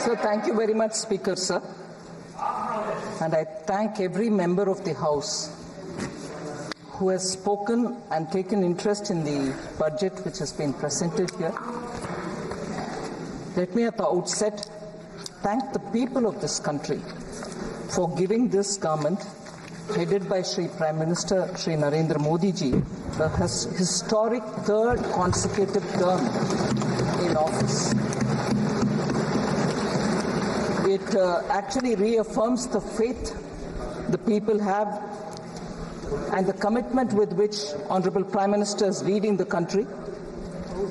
So thank you very much, Speaker, sir. And I thank every member of the House who has spoken and taken interest in the budget which has been presented here. Let me at the outset thank the people of this country for giving this government, headed by Shri Prime Minister Shri Narendra Modi ji, a historic third consecutive term in office. It actually reaffirms the faith the people have and the commitment with which Honorable Prime Minister is leading the country,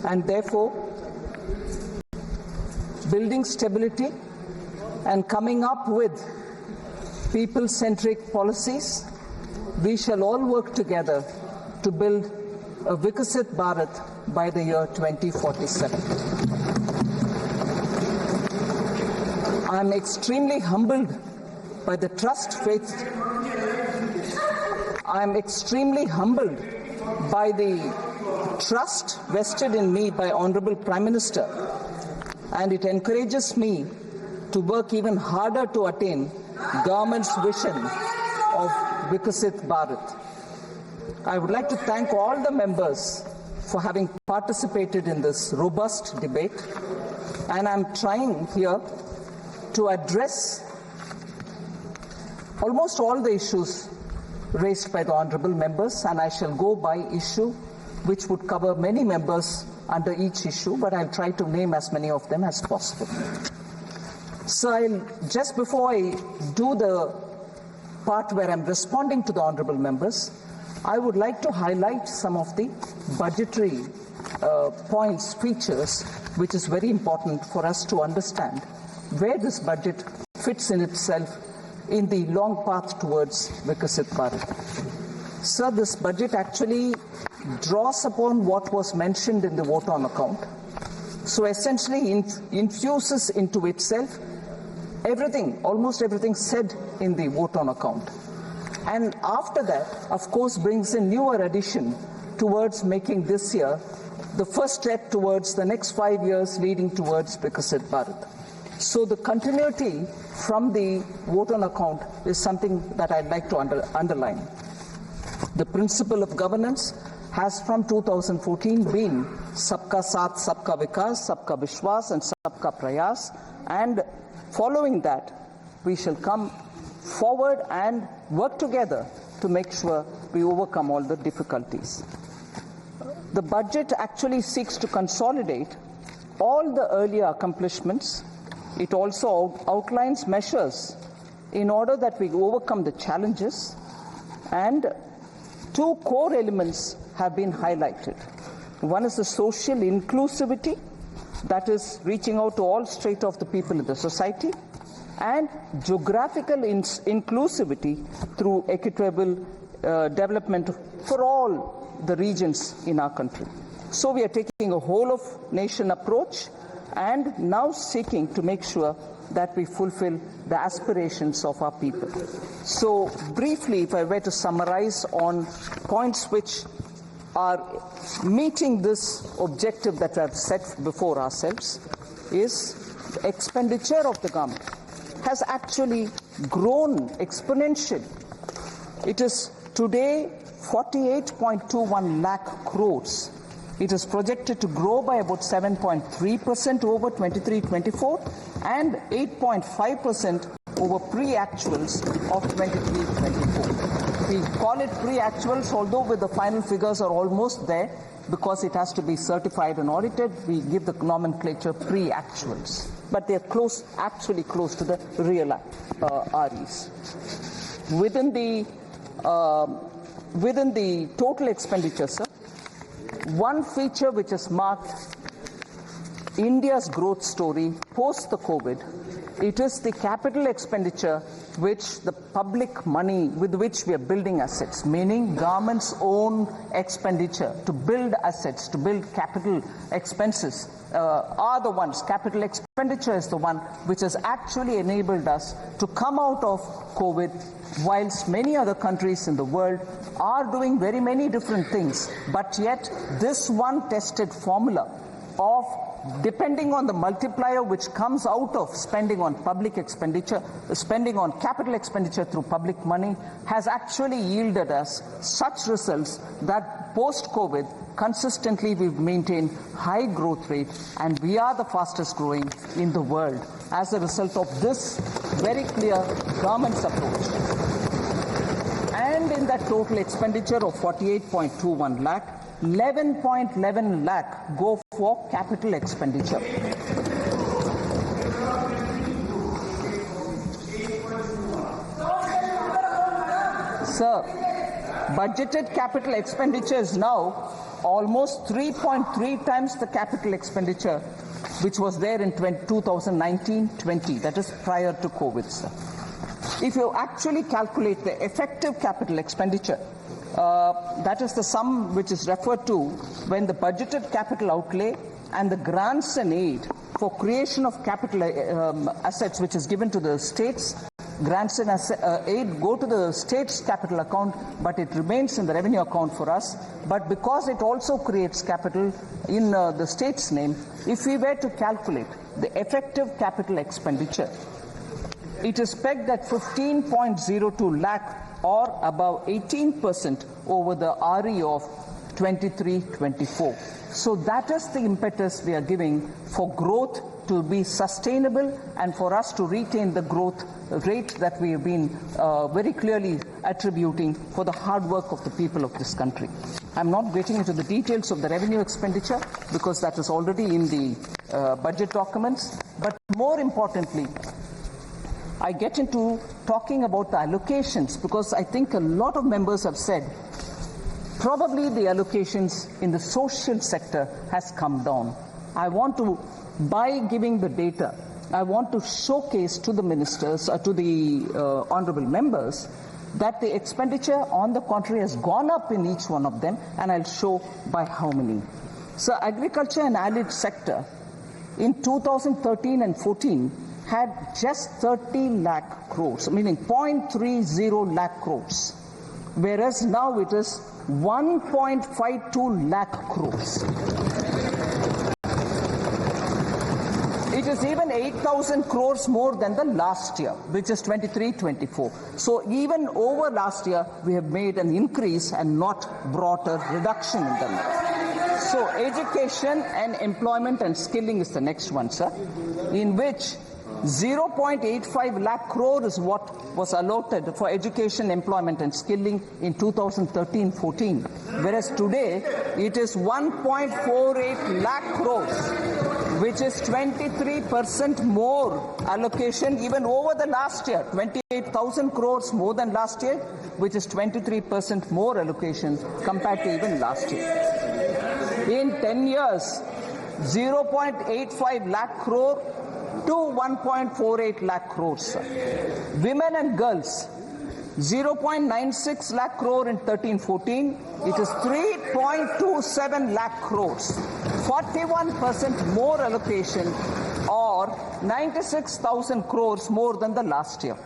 and therefore building stability and coming up with people-centric policies. We shall all work together to build a Viksit Bharat by the year 2047. I am extremely humbled by the trust faith. I am extremely humbled by the trust vested in me by Honorable Prime Minister, and it encourages me to work even harder to attain government's vision of Viksit Bharat. I would like to thank all the members for having participated in this robust debate, and I'm trying here to address almost all the issues raised by the honorable members, and I shall go by issue, which would cover many members under each issue, but I'll try to name as many of them as possible. So just before I do the part where I'm responding to the honorable members, I would like to highlight some of the budgetary points, features, which is very important for us to understand where this budget fits in itself in the long path towards Viksit Bharat. Sir, this budget actually draws upon what was mentioned in the vote on account. So essentially infuses into itself everything, almost everything said in the vote on account. And after that, of course, brings a newer addition towards making this year the first step towards the next 5 years leading towards Viksit Bharat. So the continuity from the vote on account is something that I'd like to underline. The principle of governance has from 2014 been Sabka Saath, Sabka Vikas, Sabka Vishwas and Sabka Prayas, and following that we shall come forward and work together to make sure we overcome all the difficulties. The budget actually seeks to consolidate all the earlier accomplishments. It also outlines measures in order that we overcome the challenges, and two core elements have been highlighted. One is the social inclusivity, that is reaching out to all strata of the people in the society, and geographical inclusivity through equitable development for all the regions in our country. So we are taking a whole of nation approach and now seeking to make sure that we fulfill the aspirations of our people. So briefly, if I were to summarize on points which are meeting this objective that we have set before ourselves, is the expenditure of the government has actually grown exponentially. It is today 48.21 lakh crores. It is projected to grow by about 7.3% over 23-24 and 8.5% over pre-actuals of 23-24. We call it pre-actuals, although with the final figures are almost there because it has to be certified and audited. We give the nomenclature pre-actuals, but they are close, actually close to the real REs. Within the total expenditure, sir, one feature which has marked India's growth story post the COVID, it is the capital expenditure, which the public money with which we are building assets, meaning government's own expenditure to build assets, to build capital expenses, are the ones, capital expenditure is the one which has actually enabled us to come out of COVID, whilst many other countries in the world are doing very many different things. But yet this one tested formula of depending on the multiplier which comes out of spending on public expenditure, spending on capital expenditure through public money, has actually yielded us such results that post-COVID, consistently we've maintained high growth rate, and we are the fastest growing in the world as a result of this very clear government's approach. And in that total expenditure of 48.21 lakh, 11.11 lakh go for capital expenditure. Sir, budgeted capital expenditure is now almost 3.3 times the capital expenditure which was there in 2019-20, that is prior to COVID, sir. If you actually calculate the effective capital expenditure, that is the sum which is referred to when the budgeted capital outlay and the grants and aid for creation of capital assets which is given to the states. Grants and aid go to the state's capital account, but it remains in the revenue account for us. But because it also creates capital in the state's name, if we were to calculate the effective capital expenditure, it is pegged at 15.02 lakh, or above 18% over the RE of 23-24. So that is the impetus we are giving for growth to be sustainable and for us to retain the growth rate that we have been very clearly attributing for the hard work of the people of this country. I'm not getting into the details of the revenue expenditure because that is already in the budget documents, but more importantly, I get into talking about the allocations because I think a lot of members have said probably the allocations in the social sector has come down. I want to, by giving the data, I want to showcase to the ministers, to the honorable members, that the expenditure on the contrary has gone up in each one of them, and I'll show by how many. So agriculture and allied sector in 2013 and 14 had just 30 lakh crores, meaning 0.30 lakh crores, whereas now it is 1.52 lakh crores. It is even 8,000 crores more than the last year, which is 23-24. So even over last year, we have made an increase and not brought a reduction in them. So education and employment and skilling is the next one, sir, in which 0.85 lakh crore is what was allotted for education, employment and skilling in 2013-14, whereas today it is 1.48 lakh crores, which is 23% more allocation even over the last year, 28,000 crores more than last year, which is 23% more allocation compared to even last year. In 10 years, 0.85 lakh crore to 1.48 lakh crores. Women and girls, 0.96 lakh crore in 13-14, it is 3.27 lakh crores, 41% more allocation, or 96,000 crores more than the last year.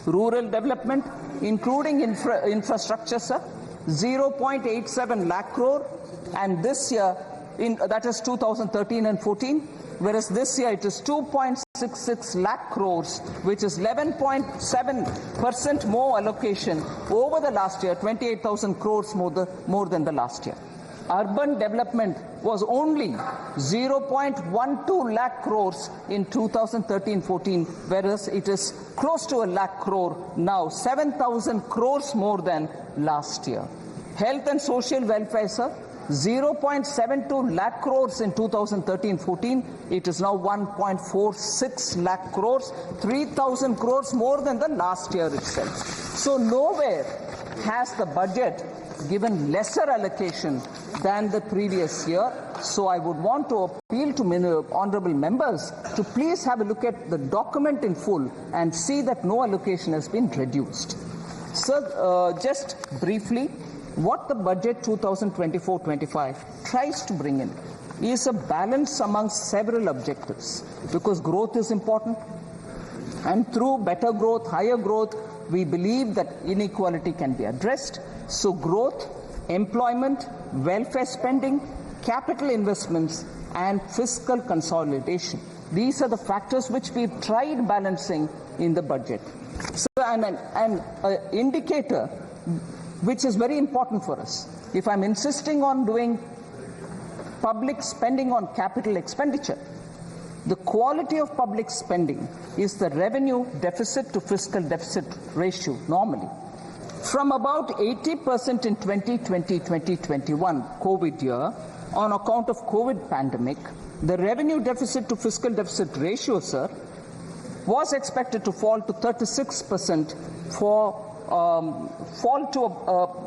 Rural development, including infrastructure, sir, 0.87 lakh crore, and this year, that is 2013 and 14, whereas this year it is 2.66 lakh crores, which is 11.7% more allocation over the last year, 28,000 crores more than the last year. Urban development was only 0.12 lakh crores in 2013-14, whereas it is close to a lakh crore now, 7,000 crores more than last year. Health and social welfare, sir, 0.72 lakh crores in 2013-14, it is now 1.46 lakh crores, 3,000 crores more than the last year itself. So nowhere has the budget given lesser allocation than the previous year. So I would want to appeal to honorable members to please have a look at the document in full and see that no allocation has been reduced. Sir, just briefly, what the budget 2024-25 tries to bring in is a balance among several objectives, because growth is important, and through better growth, higher growth, we believe that inequality can be addressed. So growth, employment, welfare spending, capital investments, and fiscal consolidation. These are the factors which we've tried balancing in the budget. So, an indicator which is very important for us. If I'm insisting on doing public spending on capital expenditure, the quality of public spending is the revenue deficit to fiscal deficit ratio normally. From about 80% in 2020-2021 COVID year, on account of COVID pandemic, the revenue deficit to fiscal deficit ratio, sir, was expected to fall to 36%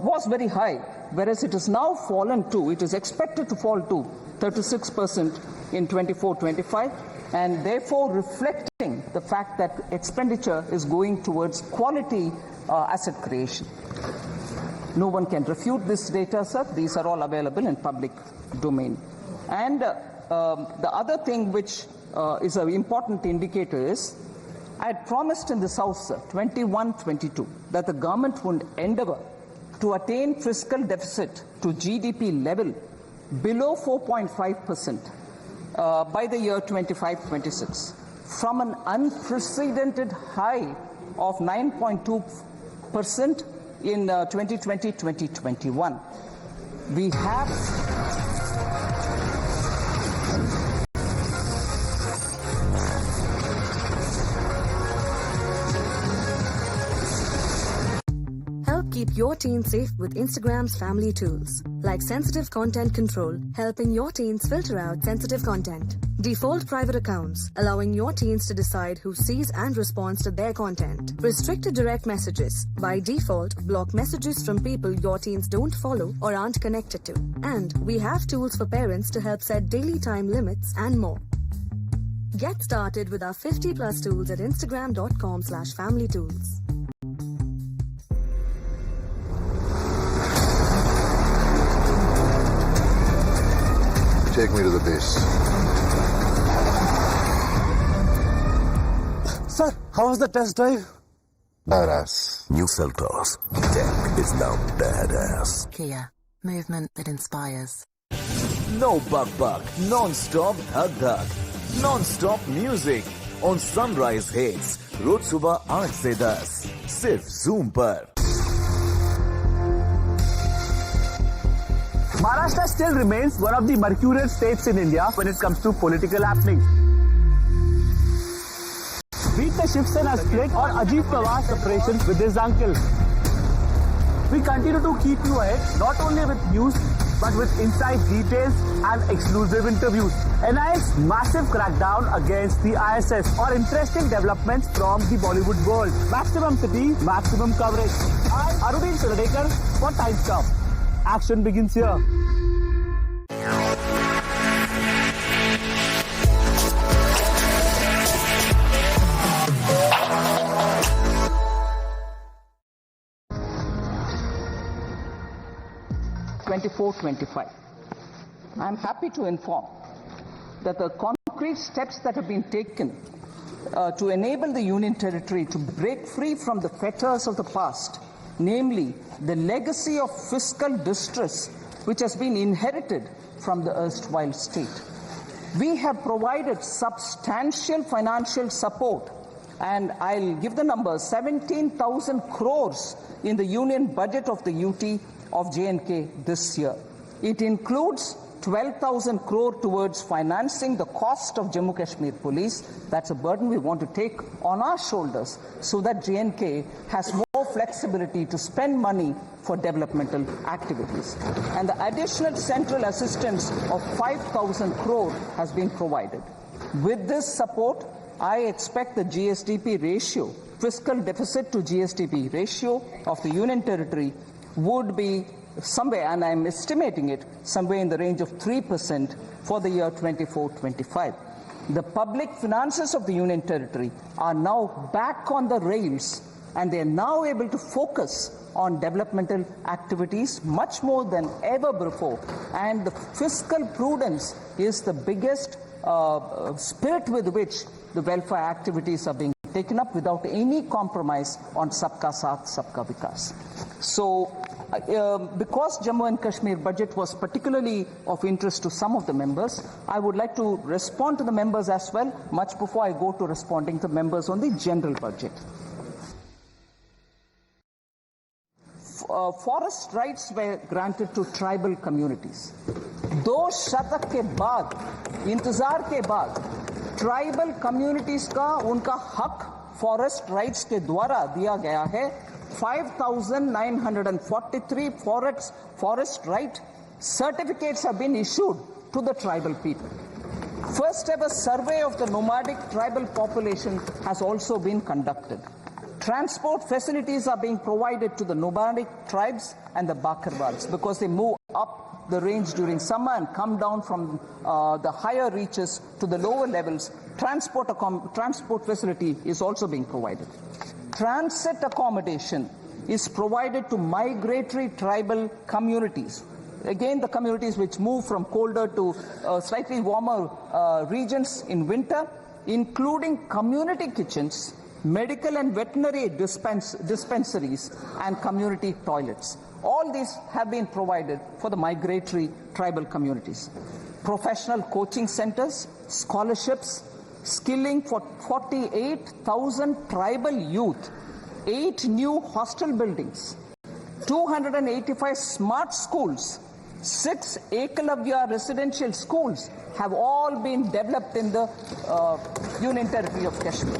was very high, whereas it is now fallen to, it is expected to fall to 36% in 24-25, and therefore reflecting the fact that expenditure is going towards quality asset creation. No one can refute this data, sir. These are all available in public domain. And the other thing which is an important indicator is, I had promised in this House, sir, 21-22, that the government would endeavor to attain fiscal deficit to GDP level below 4.5% by the year 25-26, from an unprecedented high of 9.2% in 2020-2021. We have keep your teen safe with Instagram's family tools, like sensitive content control, helping your teens filter out sensitive content. Default private accounts, allowing your teens to decide who sees and responds to their content. Restricted direct messages. By default, block messages from people your teens don't follow or aren't connected to. And we have tools for parents to help set daily time limits and more. Get started with our 50+ tools at instagram.com/familytools. Take me to the base. Sir, how was the test drive? Badass. New Seltos. Tech is now badass. Kia. Movement that inspires. No buck, non-stop dhak. Non-stop music. On Sunrise Hits. रोज सुबह 8 से 10. सिर्फ Zoom पर. Maharashtra still remains one of the mercurial states in India when it comes to political happenings. Beat the Shiv Sena split or Ajit Pawar's separation with his uncle. We continue to keep you ahead not only with news but with inside details and exclusive interviews. NIA's massive crackdown against the ISS or interesting developments from the Bollywood world. Maximum city, maximum coverage. I'm Arudin Suradekar for Times Up. Action begins here. I'm happy to inform that the concrete steps that have been taken to enable the Union Territory to break free from the fetters of the past, namely the legacy of fiscal distress which has been inherited from the erstwhile state. We have provided substantial financial support, and I'll give the number, 17,000 crores in the union budget of the UT of J&K this year. It includes 12,000 crore towards financing the cost of Jammu Kashmir Police. That's a burden we want to take on our shoulders so that J&K has more flexibility to spend money for developmental activities. And the additional central assistance of 5,000 crore has been provided. With this support, I expect the GSDP ratio, fiscal deficit to GSDP ratio of the Union Territory would be somewhere, and I'm estimating it, somewhere in the range of 3% for the year 24-25. The public finances of the Union Territory are now back on the rails, and they are now able to focus on developmental activities much more than ever before. And the fiscal prudence is the biggest spirit with which the welfare activities are being taken up without any compromise on Sabka Saath, Sabka Vikas. So, because Jammu and Kashmir budget was particularly of interest to some of the members, I would like to respond to the members as well, much before I go to responding to members on the general budget. Forest rights were granted to tribal communities. 2 शतक के बाद, इंतजार के बाद, tribal communities का उनका हक forest rights के द्वारा दिया गया है. 5,943 forest right certificates have been issued to the tribal people. First ever survey of the nomadic tribal population has also been conducted. Transport facilities are being provided to the nomadic tribes and the Bakarwals because they move up the range during summer and come down from the higher reaches to the lower levels. Transport facility is also being provided. Transit accommodation is provided to migratory tribal communities. Again, the communities which move from colder to slightly warmer regions in winter, including community kitchens, medical and veterinary dispensaries, and community toilets. All these have been provided for the migratory tribal communities. Professional coaching centers, scholarships, skilling for 48,000 tribal youth, 8 new hostel buildings, 285 smart schools, 6 Ekalavya residential schools have all been developed in the Union Territory of Kashmir.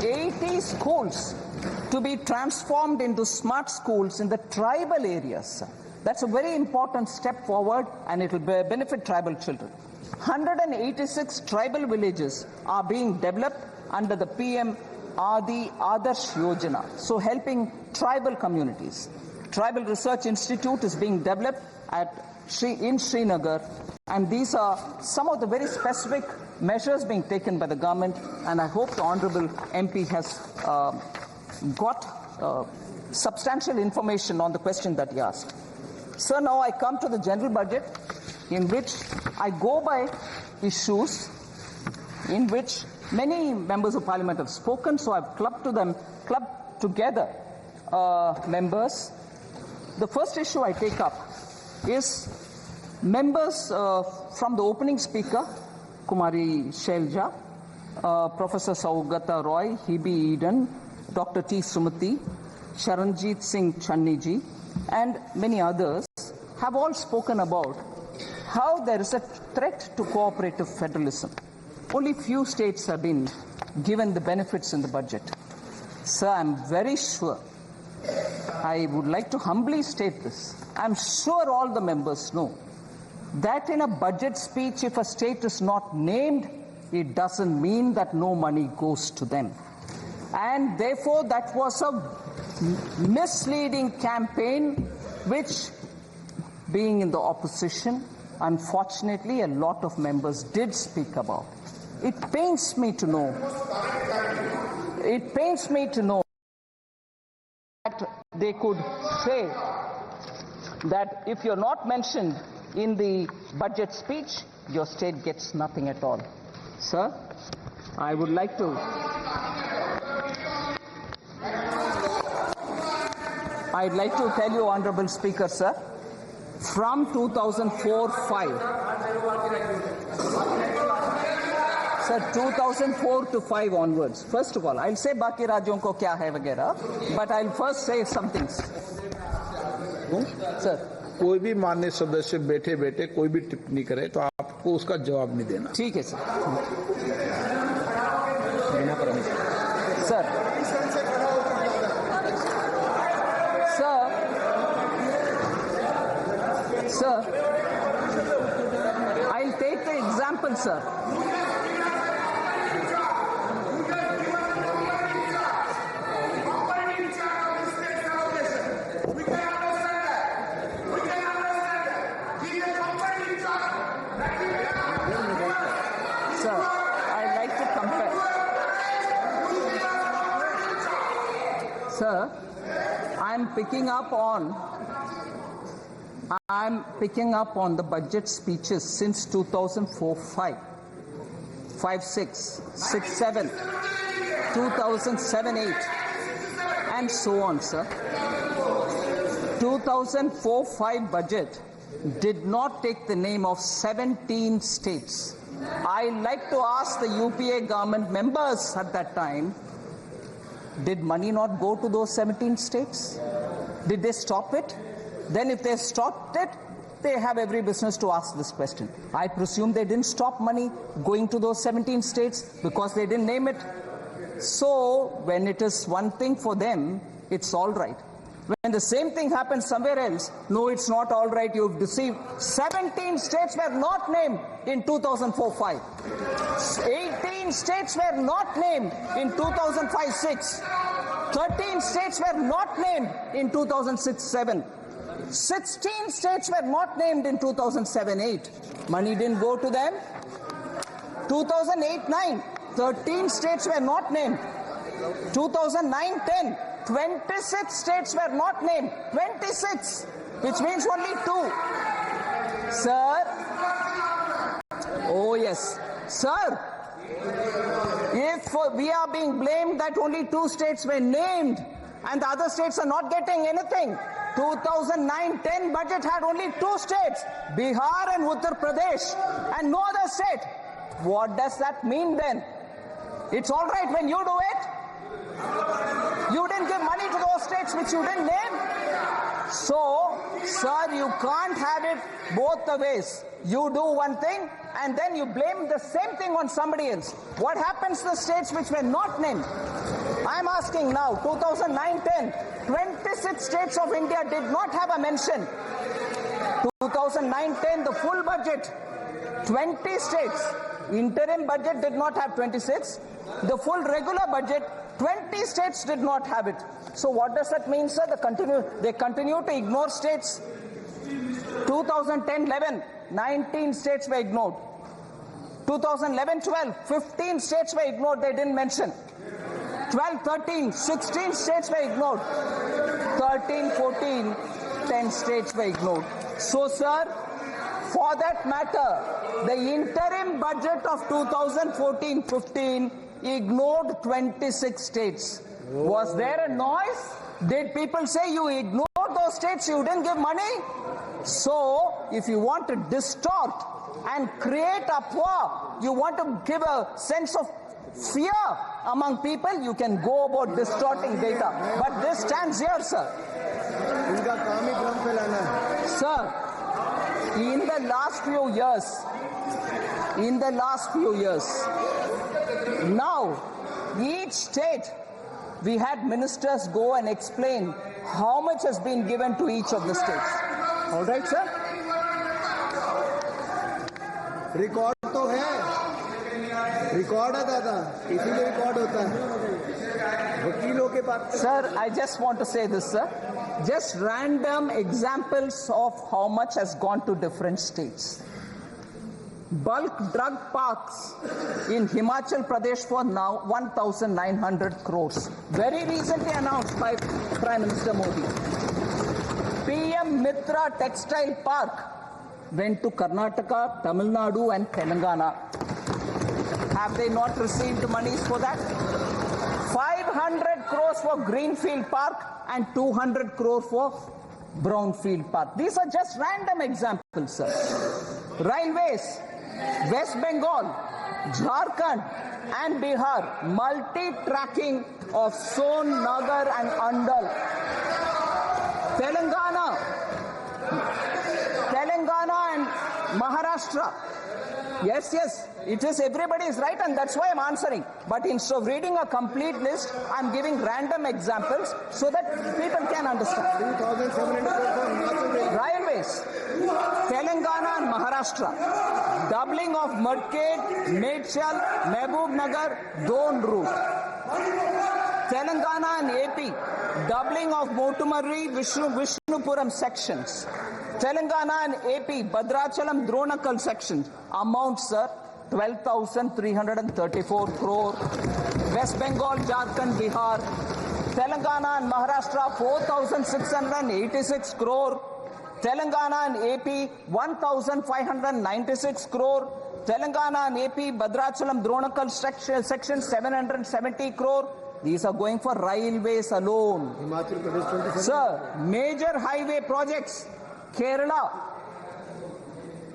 80 schools to be transformed into smart schools in the tribal areas. That's a very important step forward, and it will benefit tribal children. 186 tribal villages are being developed under the PM Adi Adarsh Yojana, so helping tribal communities. Tribal Research Institute is being developed in Srinagar, and these are some of the very specific measures being taken by the government, and I hope the Honourable MP has got substantial information on the question that he asked. Sir, now I come to the general budget, in which I go by issues in which many members of parliament have spoken, so I've clubbed together members. The first issue I take up is members from the opening speaker, Kumari Shelja, Professor Saugata Roy, Hebe Eden, Dr. T. Sumati, Sharanjit Singh Channiji, and many others have all spoken about how there is a threat to cooperative federalism. Only few states have been given the benefits in the budget. Sir, I'm very sure, I would like to humbly state this, I'm sure all the members know that in a budget speech, if a state is not named, it doesn't mean that no money goes to them. And therefore, that was a misleading campaign, which, being in the opposition, unfortunately, a lot of members did speak about. It pains me to know that they could say that if you're not mentioned in the budget speech, your state gets nothing at all. Sir, I would like to tell you, Honorable Speaker, sir, from 2004-5, sir, 2004 to 5 onwards. First of all, I'll say बाकी राज्यों को क्या है वगैरह, but I'll first say some things. Sir, कोई भी माननीय सदस्य बैठे बैठे कोई भी टिप्पणी करे तो आपको उसका जवाब नहीं देना. ठीक है sir. Sir, Sir, I'll take the example, sir. Sir, I'd like to compare. Sir, I'm picking up on the budget speeches since 2004-5, 5-6, 6-7, 2007-8, and so on, sir. 2004-5 budget did not take the name of 17 states. I like to ask the UPA government members at that time, did money not go to those 17 states? Did they stop it? Then if they stopped it, they have every business to ask this question. I presume they didn't stop money going to those 17 states because they didn't name it. So when it is one thing for them, it's all right. When the same thing happens somewhere else, no, it's not all right, you've deceived. 17 states were not named in 2004-5. 18 states were not named in 2005-6. 13 states were not named in 2006-7. 16 states were not named in 2007-8. Money didn't go to them. 2008-9, 13 states were not named. 2009-10, 26 states were not named. 26, which means only 2. Sir, oh yes, sir, if we are being blamed that only 2 states were named and the other states are not getting anything, 2009-10 budget had only 2 states, Bihar and Uttar Pradesh, and no other state. What does that mean then? It's all right when you do it. You didn't give money to those states which you didn't name. So, sir, you can't have it both the ways. You do one thing and then you blame the same thing on somebody else. What happens to the states which were not named? I'm asking now, 2009-10, 26 states of India did not have a mention. 2009-10, the full budget, 20 states. Interim budget did not have 26. The full regular budget, 20 states did not have it. So what does that mean, sir? They continue to ignore states. 2010-11, 19 states were ignored. 2011-12, 15 states were ignored, they didn't mention. 12-13, 16 states were ignored. 13-14, 10 states were ignored. So, sir, for that matter, the interim budget of 2014-15 ignored 26 states. Was there a noise? Did people say you ignored those states, you didn't give money? So, if you want to distort and create a poor, you want to give a sense of fear among people, you can go about distorting data. But this stands here, sir. Sir, in the last few years, now each state, we had ministers go and explain how much has been given to each of the states. All right, sir? Record तो है, record है दादा, इसीलिए record होता है वकीलों के पास. Sir, I just want to say this, sir. Just random examples of how much has gone to different states. Bulk drug parks in Himachal Pradesh for now 1,900 crores. Very recently announced by Prime Minister Modi. PM Mitra Textile Park went to Karnataka, Tamil Nadu and Telangana. Have they not received monies for that? 500 crores for Greenfield Park and 200 crores for Brownfield Park. These are just random examples, sir. Railways, West Bengal, Jharkhand and Bihar, multi-tracking of Son, Nagar and Andal. Telangana and Maharashtra. Yes, it is, everybody is right and that's why I'm answering. But instead of reading a complete list, I'm giving random examples so that people can understand. Railways, Telangana and Maharashtra, doubling of Mudked, Medchal, Mehboob Nagar, Don route. Telangana and AP, doubling of Motumarri, Vishnupuram sections. Telangana and AP, Bhadrachalam, Dronakal sections. Amount, sir, 12,334 crore. West Bengal, Jharkhand, Bihar. Telangana and Maharashtra, 4,686 crore. Telangana and AP, 1,596 crore. Telangana and AP, Bhadrachalam, Dronakal section, 770 crore. These are going for railways alone. Himachal Pradesh 27. Sir, major highway projects, Kerala.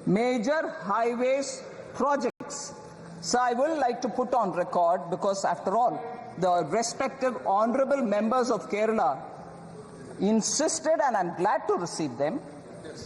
Major highways projects. So I will like to put on record, because after all, the respective honorable members of Kerala insisted, and I'm glad to receive them,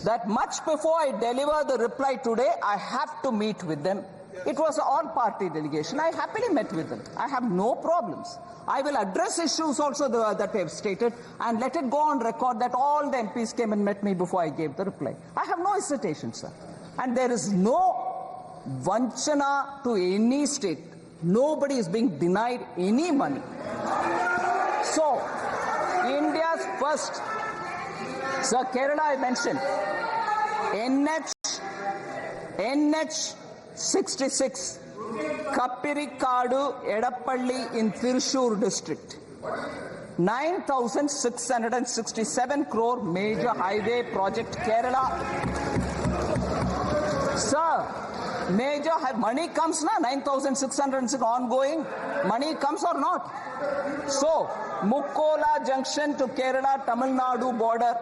that much before I deliver the reply today, I have to meet with them. It was an all-party delegation. I happily met with them. I have no problems. I will address issues also that they have stated, and let it go on record that all the MPs came and met me before I gave the reply. I have no hesitation, sir. And there is no vanchana to any state. Nobody is being denied any money. So, India's first, sir, Kerala I mentioned, NH 66, Kappirikadu, Edappalli in Thrissur district. 9,667 crore major highway project, Kerala. Sir, major money comes now, 9,606 ongoing. Money comes or not? So, Mukkola junction to Kerala, Tamil Nadu border,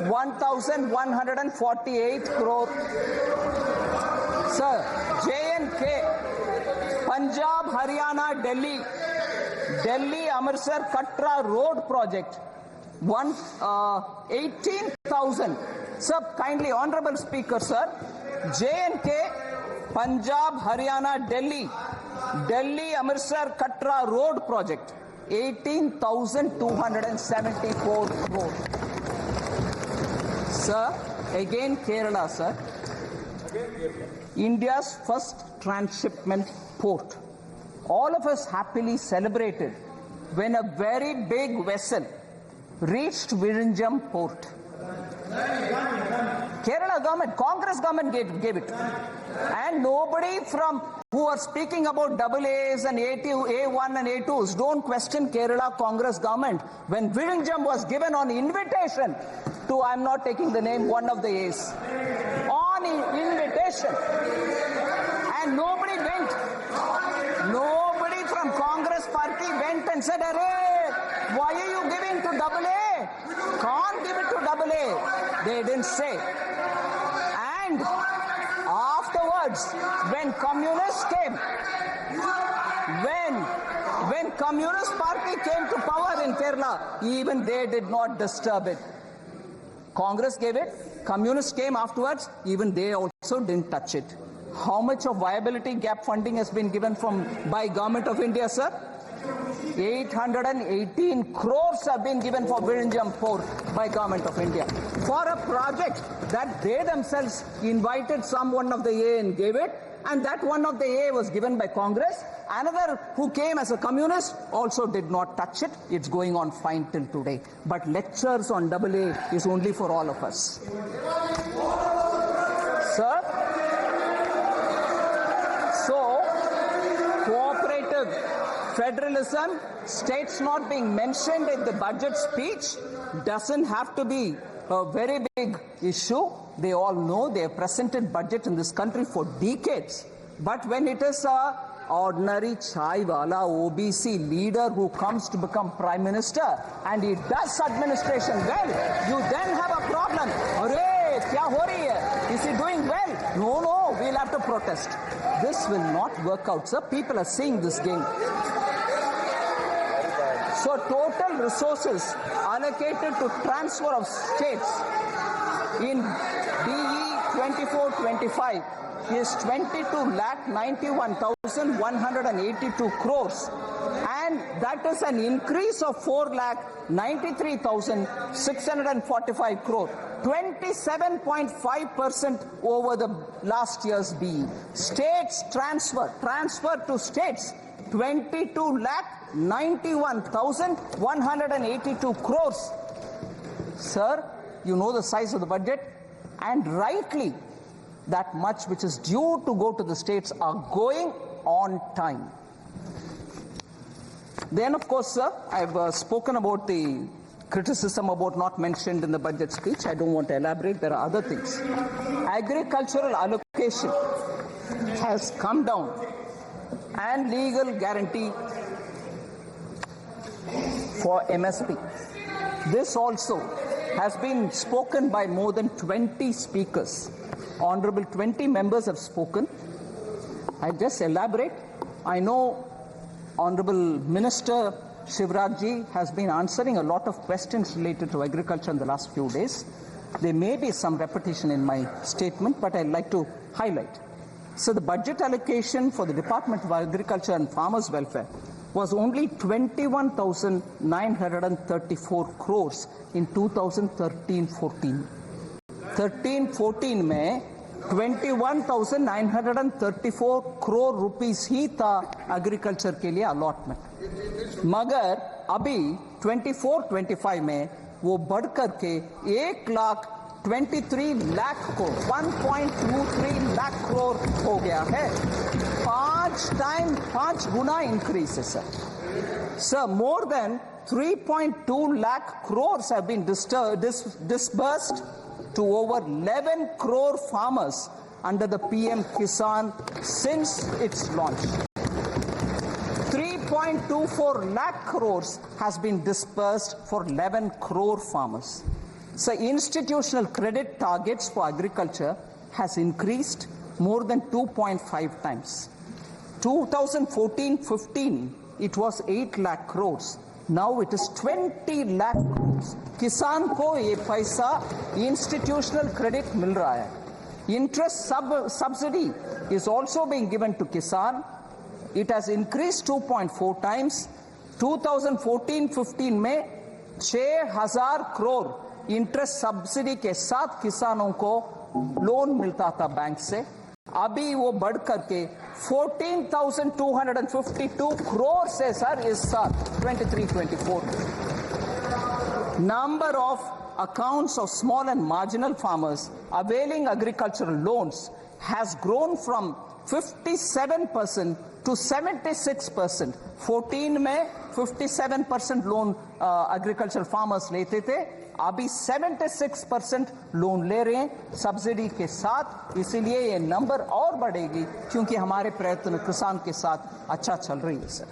1,148 crore. Sir, J&K, Punjab, Haryana, Delhi, Amritsar, Katra road project, 18,000. Sir, kindly, Honorable Speaker, sir, J&K, Punjab, Haryana, Delhi, Amritsar, Katra road project, 18,274 crore. Sir, again Kerala, sir. India's first transshipment port. All of us happily celebrated when a very big vessel reached Virinjam port. Kerala government, Congress government gave it. And nobody from who are speaking about AAs and A1 and A2s don't question Kerala Congress government when Virinjam was given on invitation to, I'm not taking the name, one of the A's. On invitation. And nobody went. Nobody from Congress party went and said, "Arey, why are you giving to AA? Can't give it to AA." They didn't say. And afterwards, when communists came, when Communist Party came to power in Kerala, even they did not disturb it. Congress gave it, communists came afterwards, even they also didn't touch it. How much of viability gap funding has been given by Government of India, sir? 818 crores have been given for Virinjam Port by Government of India for a project that they themselves invited one of the A and gave it, and that one of the A was given by Congress. Another who came as a communist also did not touch it. It's going on fine till today. But lectures on AA is only for all of us. Sir? So, cooperative federalism, states not being mentioned in the budget speech, doesn't have to be a very big issue. They all know they have presented budget in this country for decades. But when it is a ordinary Chaiwala OBC leader who comes to become Prime Minister and he does administration well, you then have a problem. Arey, kya ho rahi hai? Is he doing well? No, we'll have to protest. This will not work out, sir. People are seeing this game. So total resources allocated to transfer of states in DE 24-25 is 22,91,182 crores, and that is an increase of 4,93,645 crore, 27.5% over the last year's BE. States transfer to states, 22,91,182 crores. Sir, you know the size of the budget, and rightly that much which is due to go to the states are going on time. Then, of course, sir, I've spoken about the criticism about not mentioned in the budget speech. I don't want to elaborate. There are other things. Agricultural allocation has come down, and legal guarantee for MSP. This also has been spoken by more than 20 speakers. Honorable 20 members have spoken. I'll just elaborate. I know Honorable Minister Shivraj Ji has been answering a lot of questions related to agriculture in the last few days. There may be some repetition in my statement, but I'd like to highlight. So the budget allocation for the Department of Agriculture and Farmers Welfare was only 21,934 crores in 2013-14. 13-14 में 21,934 crore rupees ही था agriculture के लिए allotment. मगर अभी 24-25 में वो बढ़ करके 1,23 लाख को 1.23 लाख करोड़ हो गया है. 5 गुना increase है sir. Sir, more than 3.2 lakh crores have been disbursed to over 11 crore farmers under the PM Kisan since its launch. 3.24 lakh crores has been disbursed for 11 crore farmers. So institutional credit targets for agriculture has increased more than 2.5 times. 2014-15, it was 8 lakh crores. Now it is 20 lakh crores. किसान को ये पैसा institutional credit मिल रहा है. Interest subsidy is also being given to Kisan. It has increased 2.4 times. 2014-15 में 6,000 crore interest subsidy के साथ किसानों को लोन मिलता था बैंक से. अभी वो बढ़ करके 14,252 crore से सर इस साल 23-24. Number of accounts of small and marginal farmers availing agricultural loans has grown from 57% to 76%. 14 में 57% लोन agricultural farmers लेते थे. अभी 76% लोन ले रहे हैं सब्सिडी के साथ. इसीलिए ये नंबर और बढ़ेगी क्योंकि हमारे प्रयत्न किसान के साथ अच्छा चल रही है sir.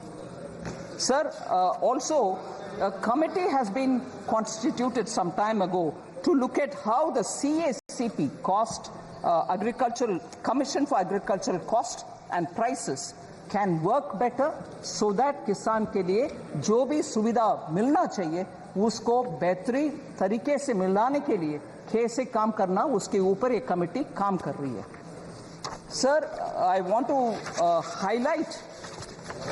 Sir, also a committee has been constituted some time ago to look at how the CACP cost, agricultural commission for agricultural cost and prices can work better so that किसान के लिए जो भी सुविधा मिलना चाहिए उसको बेहतरी तरीके से मिलाने के लिए कैसे काम करना उसके ऊपर एक कमेटी काम कर रही है. Sir, I want to highlight,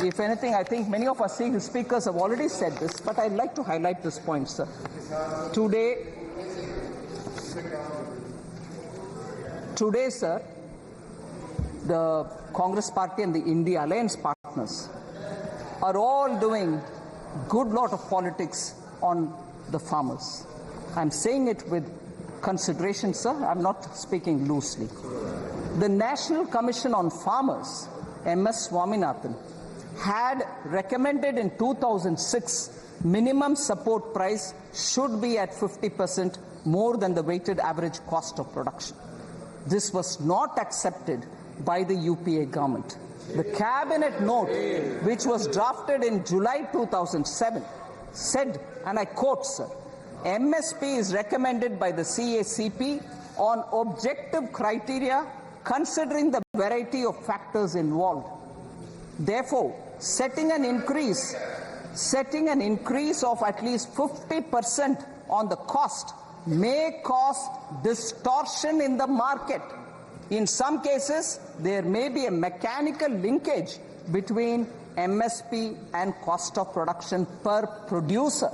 if anything, I think many of our speakers have already said this, but I'd like to highlight this point, sir. Today, sir, the Congress Party and the India Alliance partners are all doing good lot of politics on the farmers. I'm saying it with consideration, sir. I'm not speaking loosely. The National Commission on Farmers, MS Swaminathan, had recommended in 2006 minimum support price should be at 50% more than the weighted average cost of production. This was not accepted by the UPA government. The cabinet note, which was drafted in July 2007, said, and I quote, sir, MSP is recommended by the CACP on objective criteria considering the variety of factors involved. Therefore, setting an increase of at least 50% on the cost may cause distortion in the market. In some cases, there may be a mechanical linkage between MSP and cost of production per producer.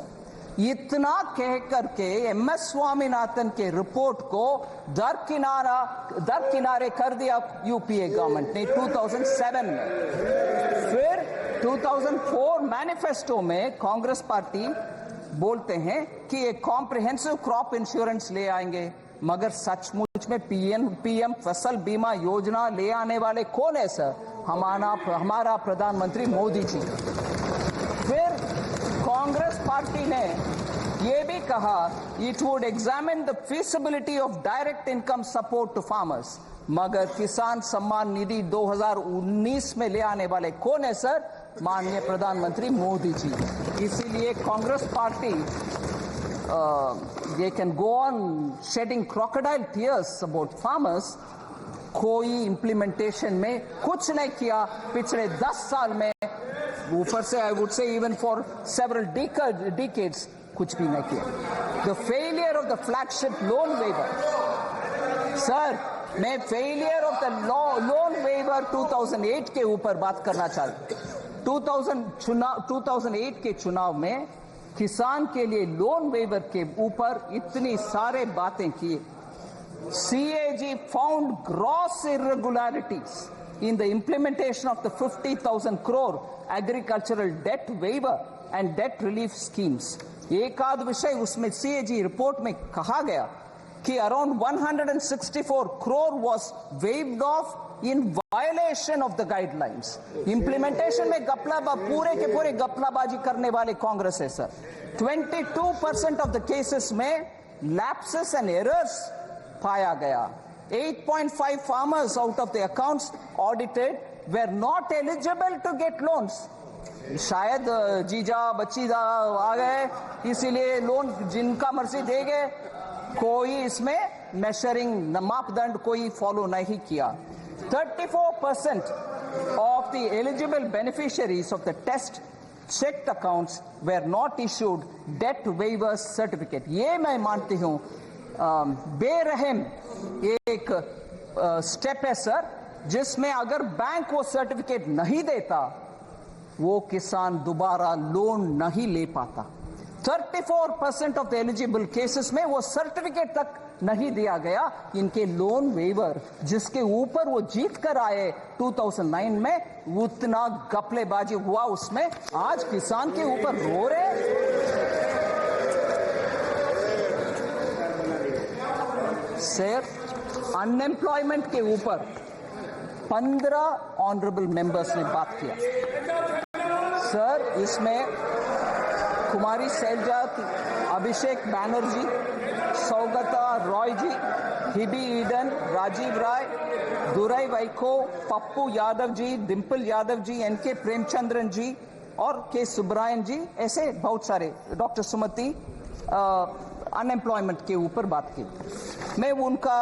इतना कह करके MS Swaminathan के report को दरकिनारे कर दिया UPA government ने 2007 में. फिर 2004 मैनिफेस्टो में कांग्रेस पार्टी बोलते हैं कि एक कॉम्प्रिहेंसिव क्रॉप इंश्योरेंस ले आएंगे, मगर सचमुच में पीएम फसल बीमा योजना ले आने वाले कौन है सर? हमारा प्रधानमंत्री मोदी जी. फिर कांग्रेस पार्टी ने ये भी कहा it would examine the feasibility of direct income support to farmers, मगर किसान सम्मान निधि 2019 में ले आने वाले कौन है सर? माननीय प्रधानमंत्री मोदी जी। इसीलिए Congress party they can go on shedding crocodile tears about farmers, कोई implementation में कुछ नहीं किया पिछले 10 साल में, ऊपर से I would say even for several decades कुछ भी नहीं किया। The failure of the flagship loan waiver, sir मैं failure of the loan waiver 2008 के ऊपर बात करना चाहता हूँ। 2008 के चुनाव में किसान के लिए लोन वेवर के ऊपर इतनी सारे बातें की। CAG found gross irregularities in the implementation of the 50,000 crore agricultural debt waiver and debt relief schemes. एक आध विषय उसमें CAG रिपोर्ट में कहा गया कि around 164 crore was waived off in violation of the guidelines. Implementation में पूरे के पूरे गपलाबाजी करने वाले कांग्रेस है सर। 22% of the cases में lapses and errors पाया गया। 8.5 farmers out of the accounts audited were not eligible to get loans. शायद जीजा बच्चीजा आ गए इसीलिए लोन जिनका मर्जी दे गए, कोई इसमें मेजरिंग मापदंड कोई फॉलो नहीं किया। 34% of the eligible beneficiaries of the test checked accounts were not issued debt waivers certificate. ये मैं मानती हूँ बेरहम एक स्टेप है सर, जिसमें अगर बैंक वो सर्टिफिकेट नहीं देता वो किसान दोबारा लोन नहीं ले पाता। 34% ऑफ द एलिजिबल केसेस में वो सर्टिफिकेट तक नहीं दिया गया इनके लोन वेवर, जिसके ऊपर वो जीत कर आए 2009 में। उतना गपलेबाजी हुआ उसमें, आज किसान के ऊपर रो रहे। सर अनएम्प्लॉयमेंट के ऊपर 15 ऑनरेबल मेंबर्स ने बात किया सर। इसमें कुमारी सैलजा, अभिषेक बैनर्जी, सौगता रॉय जी, हिबी ईडन, राजीव राय, दुराई वाइको, पप्पू यादव जी, डिम्पल यादव जी, एनके प्रेमचंद्रन जी और के सुब्रायन जी, ऐसे बहुत सारे, डॉक्टर सुमति, अनएम्प्लॉयमेंट के ऊपर बात की। मैं उनका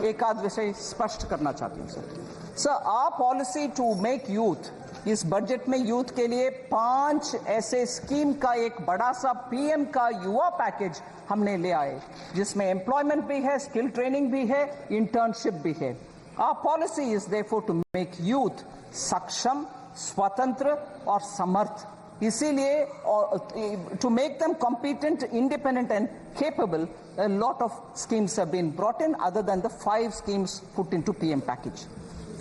एक आध विषय स्पष्ट करना चाहती हूँ sir. Our policy to make youth, इस बजट में यूथ के लिए 5 ऐसे स्कीम का एक बड़ा सा पीएम का युवा पैकेज हमने ले आए, जिसमें एम्प्लॉयमेंट भी है, स्किल ट्रेनिंग भी है, इंटर्नशिप भी है। Our policy is therefore to make youth सक्षम, स्वतंत्र और समर्थ। इसीलिए to make them competent, independent and capable, a lot of schemes have been brought in other than the 5 schemes put into PM package.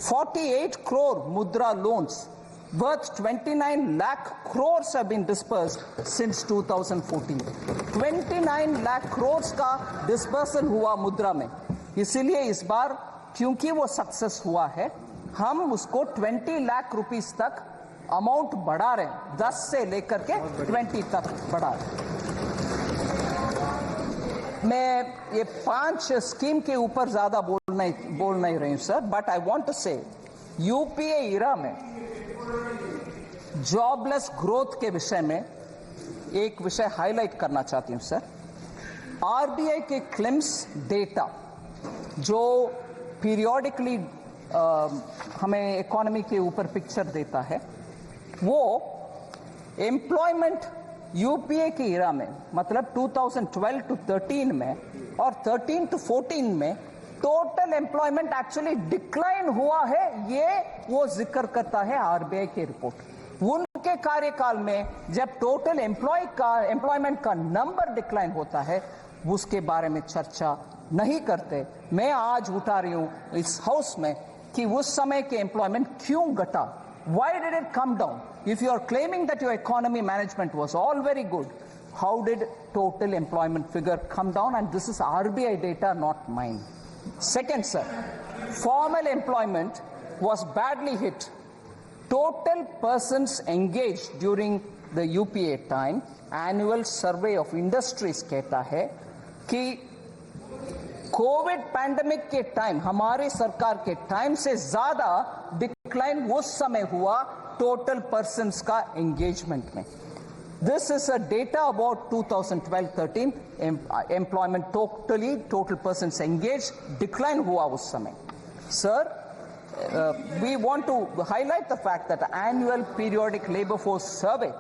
48 crore mudra loans worth 29 lakh crores have been dispersed since 2014. 29 lakh crores का dispersal हुआ मुद्रा में। इसीलिए इस बार क्योंकि वो success हुआ है, हम उसको 20 लाख रुपीस तक अमाउंट बढ़ा रहे हैं, 10 से लेकर के 20 तक बढ़ा रहे हैं। मैं ये 5 स्कीम के ऊपर ज्यादा बोल नहीं रही हूं sir, but I want to say UPA era में जॉबलेस ग्रोथ के विषय में एक विषय हाईलाइट करना चाहती हूं सर। आरबीआई के क्लेम्स डेटा जो पीरियोडिकली हमें इकोनॉमी के ऊपर पिक्चर देता है, वो एम्प्लॉयमेंट यूपीए के इरा में, मतलब 2012 to 13 में और 13 to 14 में टोटल एम्प्लॉयमेंट एक्चुअली डिक्लाइन हुआ है, ये वो जिक्र करता है आरबीआई की रिपोर्ट। उनके कार्यकाल में जब टोटल एम्प्लॉयमेंट का नंबर डिक्लाइन होता है, उसके बारे में चर्चा नहीं करते। मैं आज उठा रही हूं इस हाउस में कि उस समय के एम्प्लॉयमेंट क्यों घटा, why did it come down? If you are claiming that your economy management was all very good, how did total employment figure come down? And this is RBI data, not mine. Second, sir, formal employment was badly hit. Total persons engaged during the UPA time, annual survey of industries कहता है कि Covid pandemic के time, हमारे सरकार के time से ज्यादा decline उस समय हुआ टोटल पर्सन्स का एंगेजमेंट में. This is a data about 2012-13 employment total persons engaged decline हुआ उस समय. Sir, we want to highlight the fact that the annual periodic labor force survey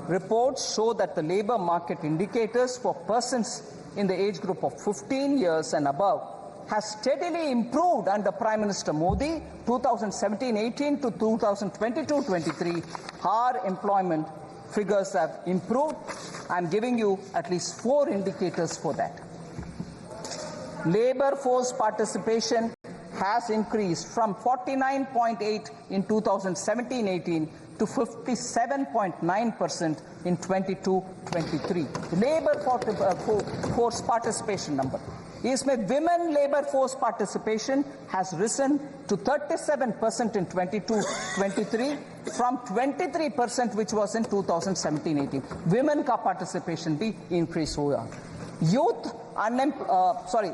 reports show that the labor market indicators for persons in the age group of 15 years and above has steadily improved under Prime Minister Modi 2017-18 to 2022-23. Our employment figures have improved. I'm giving you at least 4 indicators for that. Labor force participation has increased from 49.8 in 2017-18 to 57.9% in 22-23. Labor force participation number. इसमें women labor force participation has risen to 37% in 22-23 from 23% which was in 2017-18. Women का participation भी increase हुआ. Youth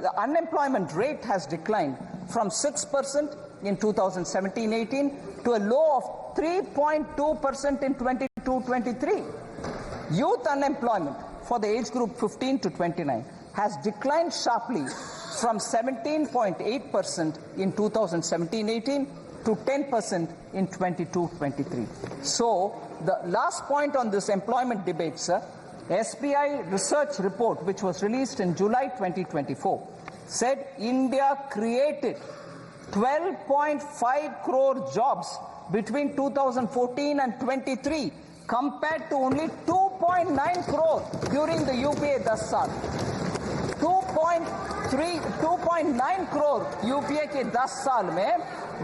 the unemployment rate has declined from 6% in 2017-18 to a low of 3.2% in 22-23. Youth unemployment for the age group 15 to 29 has declined sharply from 17.8% in 2017-18 to 10% in 22-23. So, the last point on this employment debate, sir, SBI research report, which was released in July 2024, said India created 12.5 crore jobs between 2014 and 23 compared to only 2.9 crore during the UPA 10 साल. 2.9 crore UPA के 10 साल में,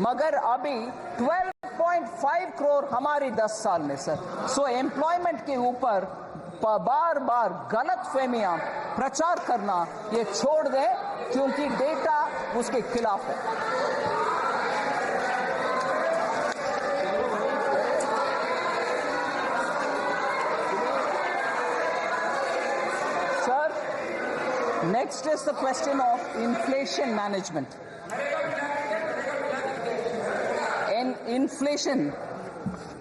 मगर अभी 12.5 crore हमारी 10 साल में sir. So employment के ऊपर बार बार गलत फहमियां प्रचार करना ये छोड़ दे क्योंकि डेटा उसके खिलाफ है. Next is the question of inflation management. In inflation,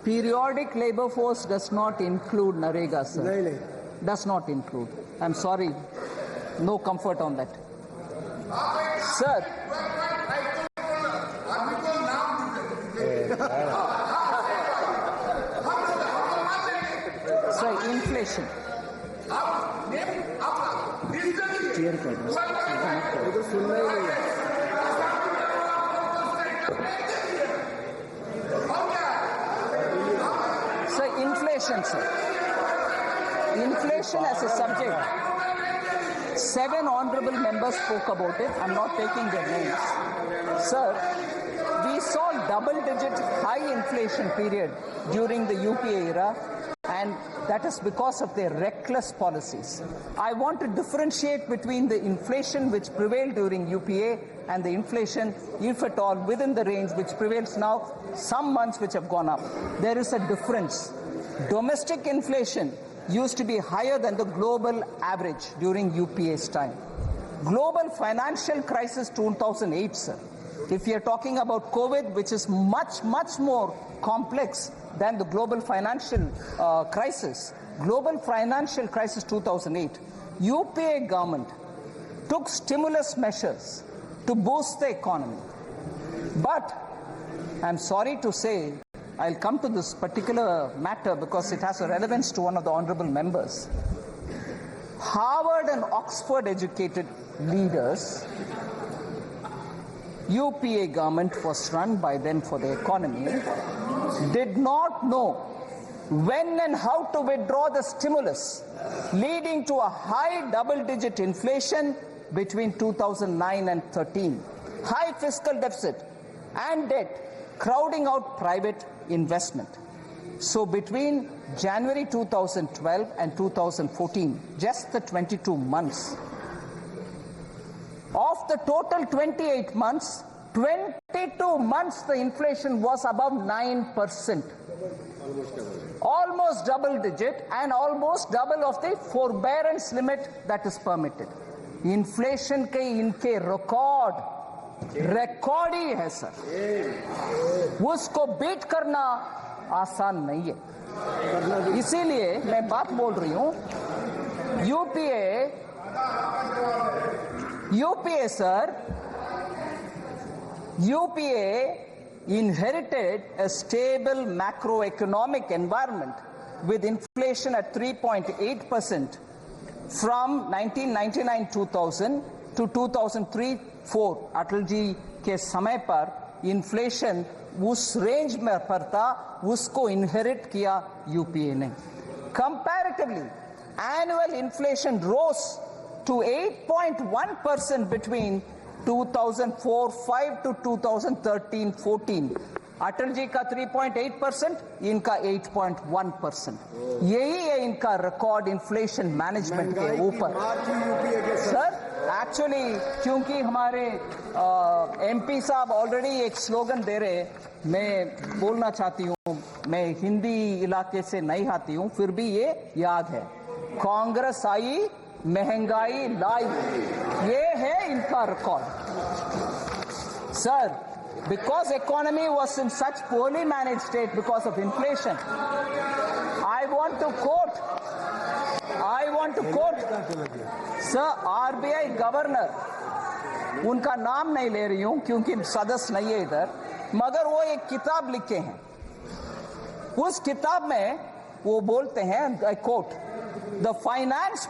periodic labor force does not include Narega, sir. Does not include. I'm sorry. No comfort on that. Sir. Sir, inflation. Inflation, sir. Inflation as a subject. 7 honorable members spoke about it. I'm not taking their names. Sir, we saw double-digit high inflation period during the UPA era, and that is because of their reckless policies. I want to differentiate between the inflation which prevailed during UPA and the inflation, if at all, within the range which prevails now, some months which have gone up. There is a difference. Domestic inflation used to be higher than the global average during UPA's time. Global financial crisis 2008, sir. If you're talking about COVID, which is much, much more complex than the global financial crisis, global financial crisis 2008, UPA government took stimulus measures to boost the economy. But I'm sorry to say, I'll come to this particular matter because it has a relevance to one of the honorable members. Harvard and Oxford educated leaders, UPA government was run by them for the economy, did not know when and how to withdraw the stimulus, leading to a high double-digit inflation between 2009 and 13, high fiscal deficit and debt, crowding out private investment. So between January 2012 and 2014, just the 22 months, of the total 28 months, 22 months the inflation was above 9%. Almost double digit and almost double of the forbearance limit that is permitted. Inflation ke inke record record ही है sir, उसको beat करना आसान नहीं है। इसीलिए मैं बात बोल रही हूं, UPA sir, UPA inherited a stable macroeconomic environment with inflation at 3.8% from 1999-2000 to 2003-4। Atal ji के समय पर इन्फ्लेशन उस रेंज में पर था, उसको इनहेरिट किया यूपीए ने। Comparatively, annual inflation rose to 8.1% between 2004-5 to 2013-14। Atal ji का 3.8%, इनका 8.1%। यही है इनका रिकॉर्ड इन्फ्लेशन मैनेजमेंट के ऊपर। सर एक्चुअली क्योंकि हमारे एमपी साहब ऑलरेडी एक स्लोगन दे रहे, मैं बोलना चाहती हूँ, मैं हिंदी इलाके से नहीं आती हूँ, फिर भी ये याद है, कांग्रेस आई महंगाई लाई, ये है इनका record. Sir, because economy was in such poorly managed state because of inflation, I want to quote sir, RBI governor, उनका नाम नहीं ले रही हूं क्योंकि सदस्य नहीं है इधर, मगर वो एक किताब लिखे हैं, उस किताब में वो बोलते हैं, I quote, the finance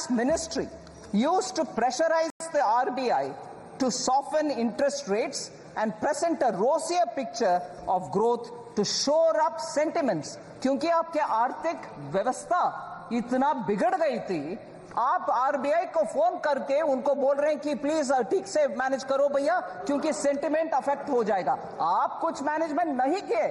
ministry used to pressurize the RBI to soften interest rates and present a rosier picture of growth to shore up sentiments। क्योंकि आपके आर्थिक व्यवस्था इतना बिगड़ गई थी, आप आरबीआई को फोन करके उनको बोल रहे हैं कि प्लीज ठीक से मैनेज करो भैया, क्योंकि सेंटिमेंट अफेक्ट हो जाएगा। आप कुछ मैनेजमेंट नहीं किए,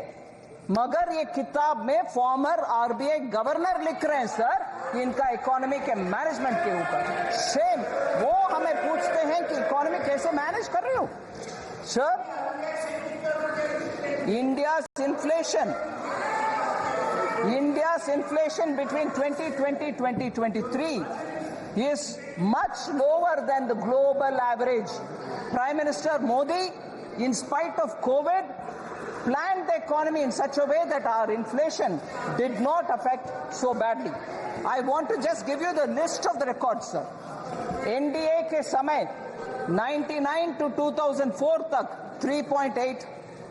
मगर ये किताब में फॉर्मर आरबीआई गवर्नर लिख रहे हैं सर इनका इकोनॉमी के मैनेजमेंट के ऊपर। सेम वो हमें पूछते हैं कि इकोनॉमी कैसे मैनेज कर रही हो। Sir, India's inflation between 2020-2023 is much lower than the global average. Prime Minister Modi, in spite of COVID, planned the economy in such a way that our inflation did not affect so badly. I want to just give you the list of the records, sir. NDA के समय 99 to 2004 तक 3.8,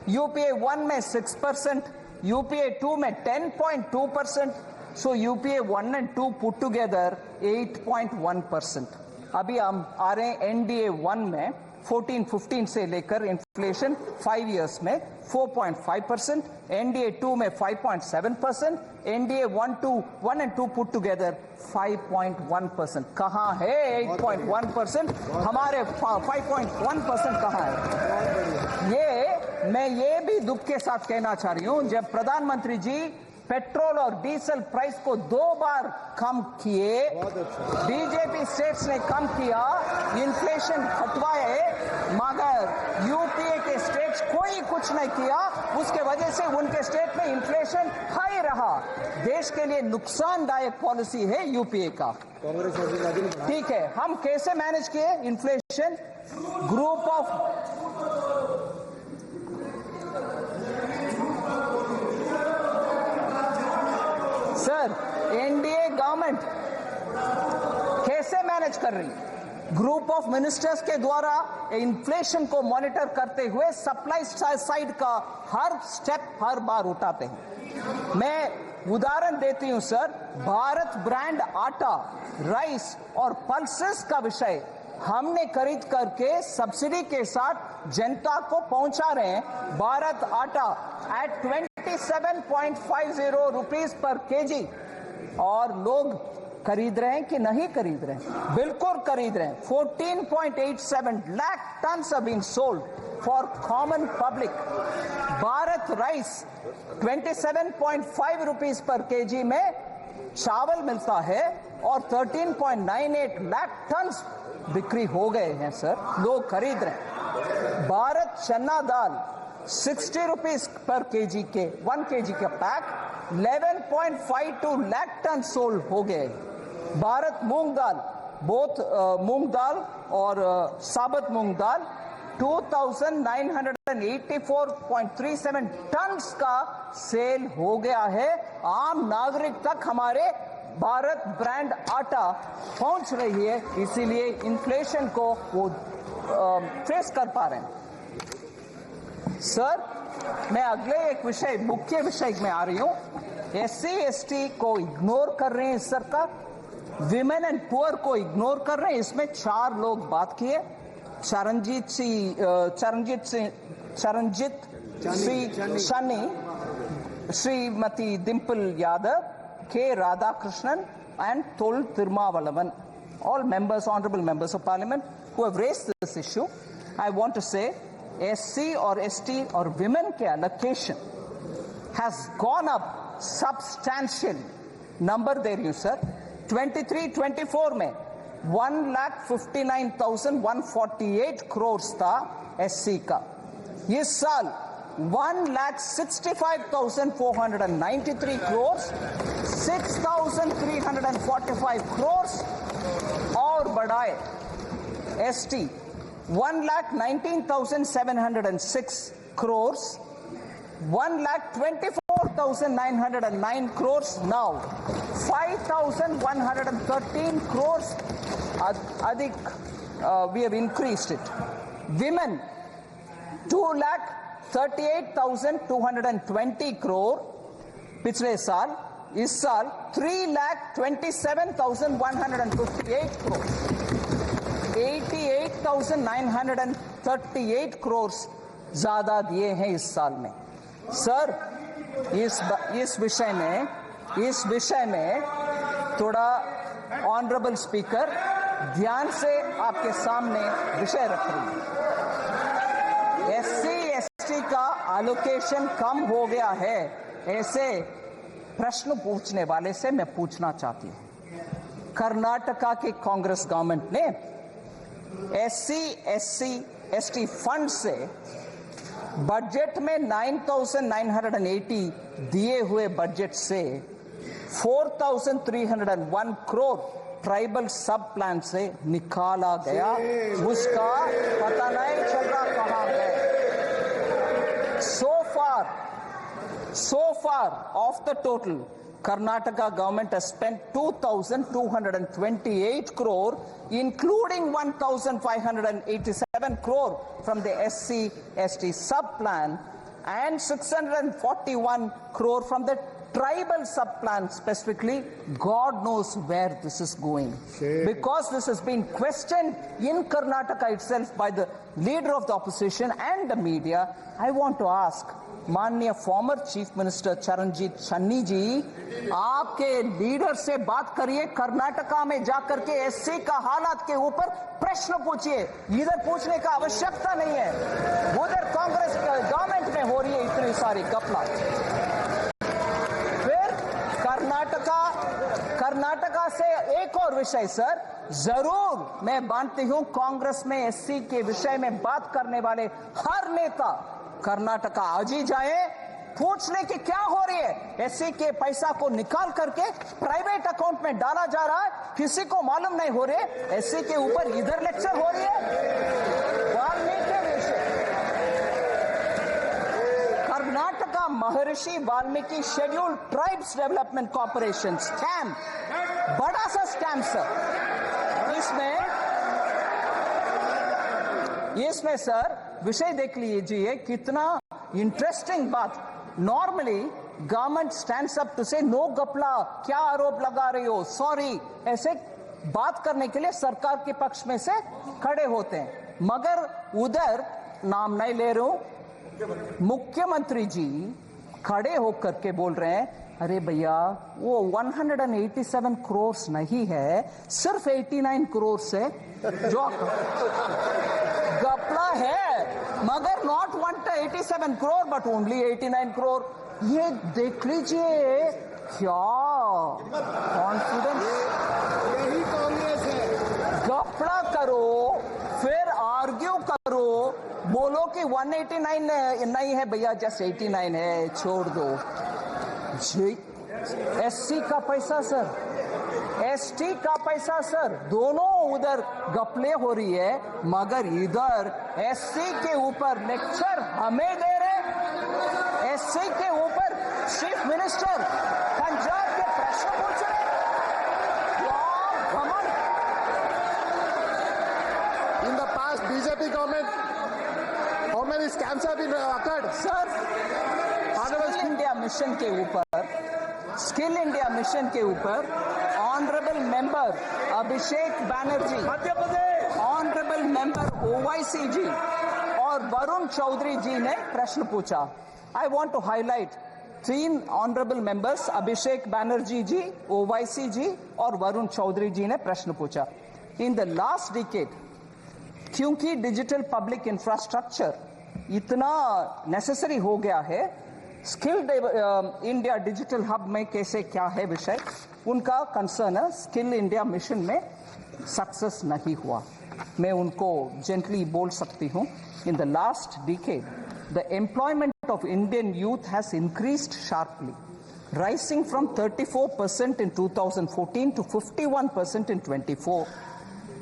UPA 1 में 6%, UPA 2 में 10.2%, so UPA 1 and 2 put together 8.1%. अभी हम आ रहे हैं NDA 1 में 14-15 से लेकर इन्फ्लेशन 5 years में 4.5%, NDA 2 में 5.7%, NDA 1 and 2 put together 5.1%. कहाँ है 8.1%? हमारे 5.1% कहाँ है? मैं ये भी दुख के साथ कहना चाह रही हूँ, जब प्रधानमंत्री जी पेट्रोल और डीजल प्राइस को 2 बार कम किए, बीजेपी स्टेट्स ने कम किया, इन्फ्लेशन हटवाए, मगर यूपीए के स्टेट्स कोई कुछ नहीं किया, उसके वजह से उनके स्टेट में इन्फ्लेशन हाई रहा। देश के लिए नुकसानदायक पॉलिसी है यूपीए का। ठीक है, हम कैसे मैनेज किए inflation? Group of sir, NDA government कैसे मैनेज कर रही? ग्रुप ऑफ मिनिस्टर्स के द्वारा इन्फ्लेशन को मॉनिटर करते हुए सप्लाई साइड का हर स्टेप हर बार उठाते हैं। मैं उदाहरण देती हूं सर, भारत ब्रांड आटा, राइस और पल्सेस का विषय हमने खरीद करके सब्सिडी के साथ जनता को पहुंचा रहे हैं। भारत आटा एट 27.50 रुपीज पर केजी, और लोग खरीद रहे हैं कि नहीं खरीद रहे हैं? बिल्कुल खरीद रहे हैं। 14.87 lakh tons have been sold for common public. Bharat rice 27.5 rupees per KG में चावल मिलता है और 13.98 लाख टन्स बिक्री हो गए हैं सर, लोग खरीद रहे हैं। भारत चना दाल 60 रुपीज पर केजी के 1 केजी का पैक 11.52 लाख टन सोल्ड हो गए। भारत मूंग दाल बोथ मूंग दाल और साबुत मूंग दाल 2,984.37 टन्स का सेल हो गया है। आम नागरिक तक हमारे भारत ब्रांड आटा पहुंच रही है, इसीलिए इन्फ्लेशन को वो फेस कर पा रहे हैं। सर, मैं अगले एक विषय, मुख्य विषय में आ रही हूं। SC/ST को इग्नोर कर रहे हैं सरकार, विमेन एंड पुअर को इग्नोर कर रहे हैं। इसमें 4 लोग बात किए, Charanjit Shani, Shrimati Dimple Yadav, K. Radhakrishnan and Tol Tirumalavan, all members, honorable members of parliament who have raised this issue. I want to say SC or ST or women ke allocation has gone up substantially. Number there you sir, 23-24 में 1,59,148 crores था SC का। इस साल 1,65,493 crores, 6,345 crores और बढ़ाए ST 1,19,706 crores, 1,24,909 crores now, 5,113 crores अधिक we have increased it. Women 2,38,220 crore पिछले साल, इस साल 3,27,158 crore, 88,938 crores ज्यादा दिए हैं इस साल में। सर, इस विषय में थोड़ा ऑनरेबल स्पीकर ध्यान से आपके सामने विषय रख रही है। SC/ST का एलोकेशन कम हो गया है, ऐसे प्रश्न पूछने वाले से मैं पूछना चाहती हूं। कर्नाटका की कांग्रेस गवर्नमेंट ने SC/ST फंड से बजट में 9,980 दिए हुए बजट से 4,301 करोड़ ट्राइबल सब प्लान से निकाला गया, उसका पता नहीं चल रहा कहां है। So far of the total, Karnataka government has spent 2,228 crore, including 1,587 crore from the SC/ST sub-plan and 641 crore from the tribal sub-plan specifically. God knows where this is going. Because this has been questioned in Karnataka itself by the leader of the opposition and the media, I want to ask, माननीय former chief minister Charanjit Shanni जी, आपके leader से बात करिए, कर्नाटका में जाकर के SC का हालात के ऊपर प्रश्न पूछिए। इधर पूछने का आवश्यकता नहीं है, उधर कांग्रेस गवर्नमेंट में हो रही है इतनी सारी घपला। फिर कर्नाटका से एक और विषय सर, जरूर मैं मानती हूं कांग्रेस में SC के विषय में बात करने वाले हर नेता कर्नाटका आज ही जाए, पूछ ले कि क्या हो रही है। SC के पैसा को निकाल करके प्राइवेट अकाउंट में डाला जा रहा है, किसी को मालूम नहीं हो रहे। SC के ऊपर इधर लेक्चर हो रही है। वाल्मीकि विषय, कर्नाटका महर्षि Valmiki scheduled tribes development corporation scam, बड़ा सा स्कैम सर। इसमें सर विषय देख लीजिए, कितना इंटरेस्टिंग बात। Normally government stands up to say no गपला, क्या आरोप लगा रही हो, सॉरी, ऐसे बात करने के लिए सरकार के पक्ष में से खड़े होते हैं। मगर उधर नाम नहीं ले रहा हूं, मुख्यमंत्री जी खड़े होकर के बोल रहे हैं, अरे भैया वो 187 करोड़ नहीं है, सिर्फ 89 करोड़ से जो गपला है, मगर not 187 crore but only 89 crore. ये देख लीजिए क्या कॉन्फिडेंस, यही कांग्रेस है। गपला करो फिर आर्ग्यू करो, बोलो कि 189 नहीं है भैया, जस्ट 89 है, छोड़ दो। SC का पैसा सर एसटी का पैसा सर, दोनों उधर गपले हो रही है, मगर इधर एससी के ऊपर लेक्चर हमें दे रहे, एससी के ऊपर चीफ मिनिस्टर पंजाब के प्रश्न पूछ रहे। In the past, BJP government, how many scams have been occurred? Sir, skill India mission के ऊपर, स्किल इंडिया मिशन के ऊपर honourable member Abhishek Banerjee, Madhya Pradesh, honourable member Owaisi ji और वरुण चौधरी जी ने प्रश्न पूछा। I want to highlight 3 honourable members, Abhishek Banerjee ji, Owaisi ji और वरुण चौधरी जी ने प्रश्न पूछा। इन द लास्ट डिकेड, क्योंकि डिजिटल पब्लिक इंफ्रास्ट्रक्चर इतना नेसेसरी हो गया है, स्किल इंडिया डिजिटल हब में कैसे क्या है विषय, उनका कंसर्न है स्किल इंडिया मिशन में सक्सेस नहीं हुआ। मैं उनको जेंटली बोल सकती हूं, इन the last decade the employment of Indian youth has increased sharply, rising from 34% in 2014 to 51% in 24।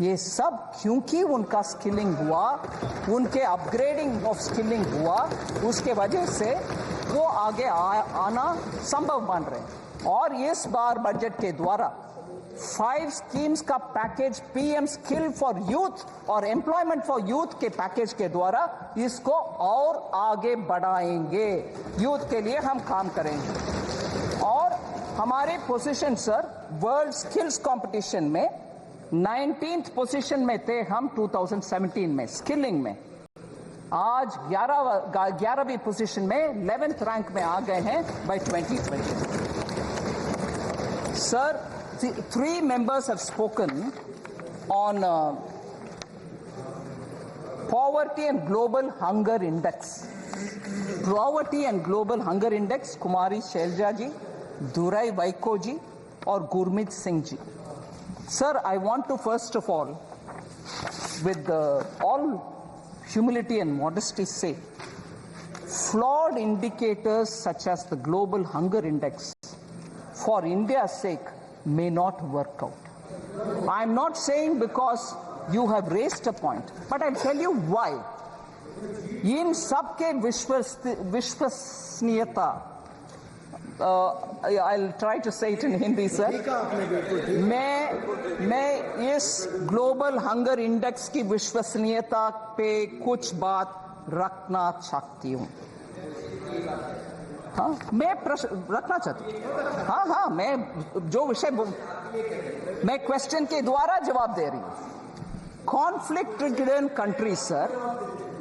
ये सब क्योंकि उनका स्किलिंग हुआ, उनके अपग्रेडिंग ऑफ स्किलिंग हुआ, उसके वजह से वो आगे आना संभव बन रहे। और इस बार बजट के द्वारा 5 स्कीम्स का package, PM skill for youth और एम्प्लॉयमेंट फॉर यूथ के पैकेज के द्वारा इसको और आगे बढ़ाएंगे। यूथ के लिए हम काम करेंगे। और हमारे position sir world skills competition में 19th पोजीशन में थे हम 2017 में स्किलिंग में, आज 11वीं पोजीशन में 11th रैंक में आ गए हैं bye 2020। Sir, 3 members have spoken on poverty and global hunger index. Poverty and global hunger index, कुमारी शैलजा जी, दुराई वाइको जी और Gurmeet Singh ji. Sir, I want to first of all, with all humility and modesty say, flawed indicators such as the global hunger index for India's sake may not work out. I'm not saying because you have raised a point, but I'll tell you why. इन सबके विश्वसनीयता, I'll try to say it in Hindi, sir. मैं इस global hunger index की विश्वसनीयता पे कुछ बात रखना चाहती हूँ। हाँ, मैं प्रश्न रखना चाहती हूँ। हाँ, मैं जो विषय मैं क्वेश्चन के द्वारा जवाब दे रही हूँ। Conflict ridden countries sir,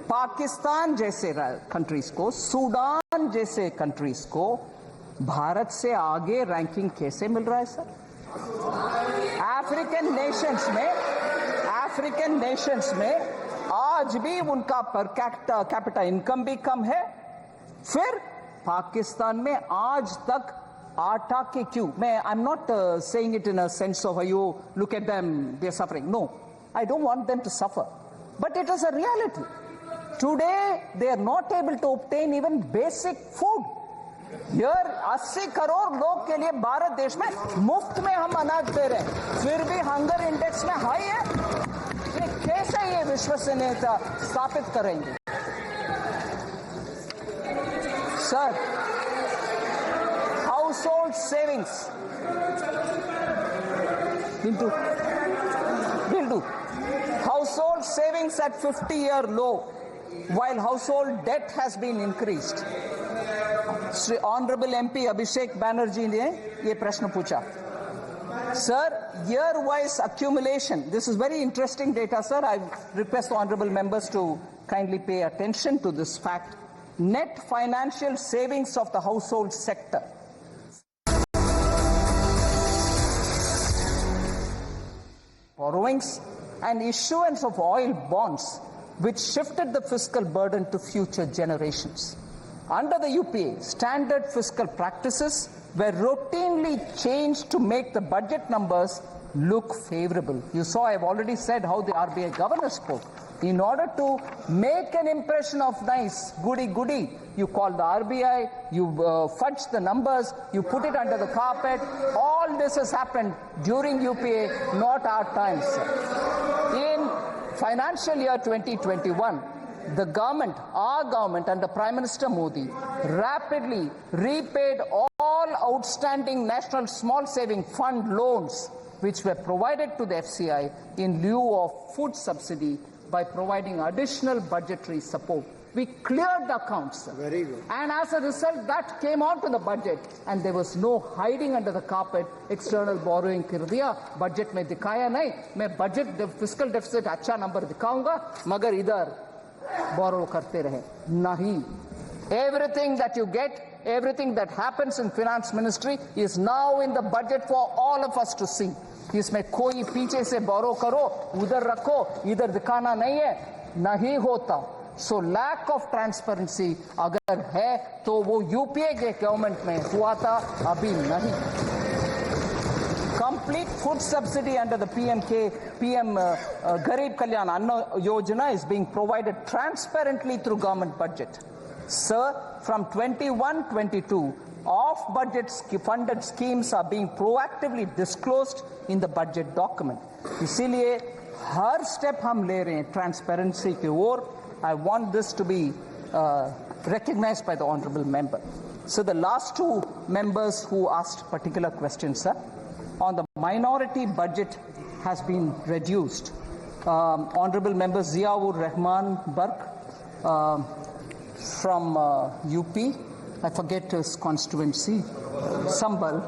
Pakistan जैसे कंट्रीज को, सूडान जैसे कंट्रीज को भारत से आगे रैंकिंग कैसे मिल रहा है सर? अफ्रीकन नेशंस में आज भी उनका पर कैपिटा इनकम भी कम है। फिर पाकिस्तान में आज तक आटा के क्यों? मैं I am not saying it in a sense of you look at them they are suffering, no, I don't want them to suffer, but it is a reality. Today they are not able to obtain even basic food. यार 80 करोड़ लोग के लिए भारत देश में मुफ्त में हम अनाज दे रहे हैं, फिर भी हंगर इंडेक्स में हाई है। ये कैसे ये विश्वसनीयता स्थापित करेंगे sir? House hold savings will do. Household savings at 50-year low, while household debt has been increased. Shri Honorable MP Abhishek Banerjee ने ये प्रश्न पूछा। Sir, year-wise accumulation. This is very interesting data, sir. I request the honorable members to kindly pay attention to this fact. Net financial savings of the household sector. Borrowings and issuance of oil bonds, which shifted the fiscal burden to future generations. Under the UPA, standard fiscal practices were routinely changed to make the budget numbers look favorable. You saw, I've already said how the RBI governor spoke. In order to make an impression of nice, goody-goody, you call the RBI, you fudge the numbers, you put it under the carpet. All this has happened during UPA, not our times, sir. In financial year 2021, the government, our government under Prime Minister Modi, rapidly repaid all outstanding National Small Saving Fund loans which were provided to the FCI in lieu of food subsidy by providing additional budgetary support. We cleared the accounts, sir. Very good. And as a result, that came onto the budget, and there was no hiding under the carpet. External borrowing कर दिया, budget में दिखाया नहीं. मैं budget fiscal deficit अच्छा number दिखाऊंगा, मगर इधर borrow करते रहे. नहीं. Everything that you get, everything that happens in finance ministry is now in the budget for all of us to see. इसमें कोई पीछे से borrow करो, उधर रखो, इधर दिखाना नहीं है, नहीं होता. So lack of transparency अगर है तो वो यूपीए के गवर्नमेंट में हुआ था, अभी नहीं. Complete food subsidy under the PM Garib Kalyan Anna Yojana is being provided transparently through government budget. Sir, from 21-22, off-budget funded schemes are being proactively disclosed in the budget document. इसीलिए हर step हम ले रहे हैं transparency की ओर. I want this to be recognized by the honorable member. So the last two members who asked particular questions, sir, on the minority budget has been reduced. Honorable member Ziaur Rahman Bark from UP, I forget his constituency, Sambal.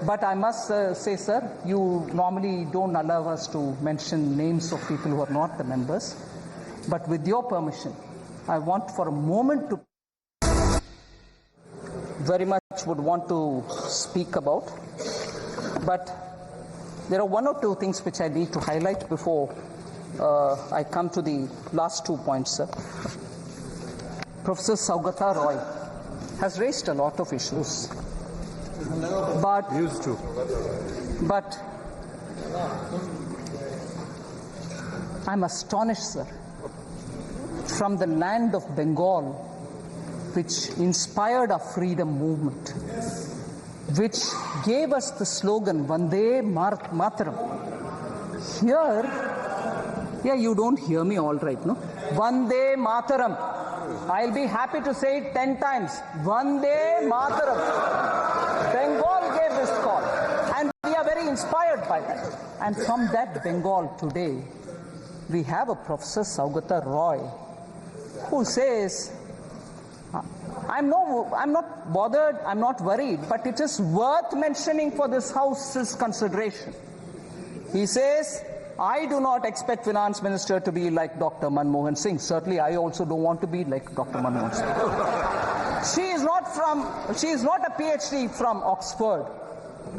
But I must say, sir, you normally don't allow us to mention names of people who are not the members. But with your permission, I want for a moment to very much would want to speak about. But there are one or two things which I need to highlight before I come to the last 2 points, sir. Professor Saugata Roy has raised a lot of issues. But used to. But I'm astonished, sir. From the land of Bengal, which inspired our freedom movement, which gave us the slogan Vande Mataram. Here, you don't hear me all right, no? Vande Mataram. I'll be happy to say it 10 times. Vande Mataram. Bengal gave this call, and we are very inspired by that. And from that Bengal today, we have a Professor Saugata Roy, who says, I'm not bothered, I'm not worried, but it is worth mentioning for this House's consideration. He says, I do not expect finance minister to be like Dr. Manmohan Singh. Certainly, I also don't want to be like Dr. Manmohan Singh. She is not a PhD from Oxford,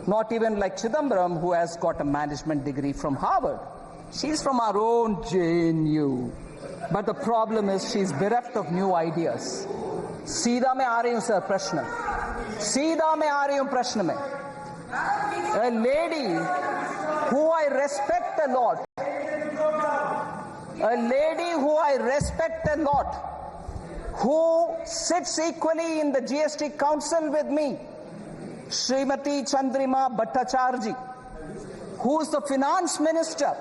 not even like Chidambaram, who has got a management degree from Harvard. She's from our own JNU. But the problem is she's bereft of new ideas. सीधा मैं आ रही हूं sir प्रश्न. सीधा मैं आ रही हूं प्रश्न में. A lady who I respect a lot. A lady who I respect a lot. Who sits equally in the GST Council with me. Srimati Chandrima Bhattacharya, who is the finance minister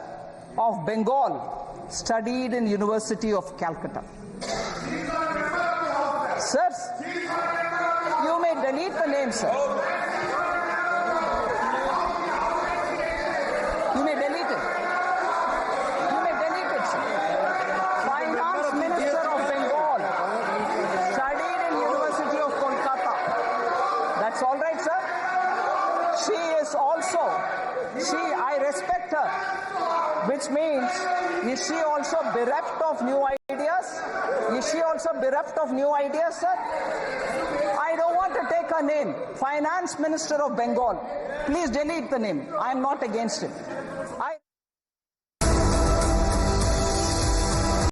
of Bengal, studied in University of Calcutta. Sirs, you may delete the name, sir. You may delete it. You may delete it, sir. Finance Minister of Bengal, studied in University of Kolkata. That's all right, sir. She is also, I respect her, which means, is she also bereft of new ideas? Is she also bereft of new ideas, sir? I don't want to take her name. Finance Minister of Bengal. Please delete the name. I am not against it.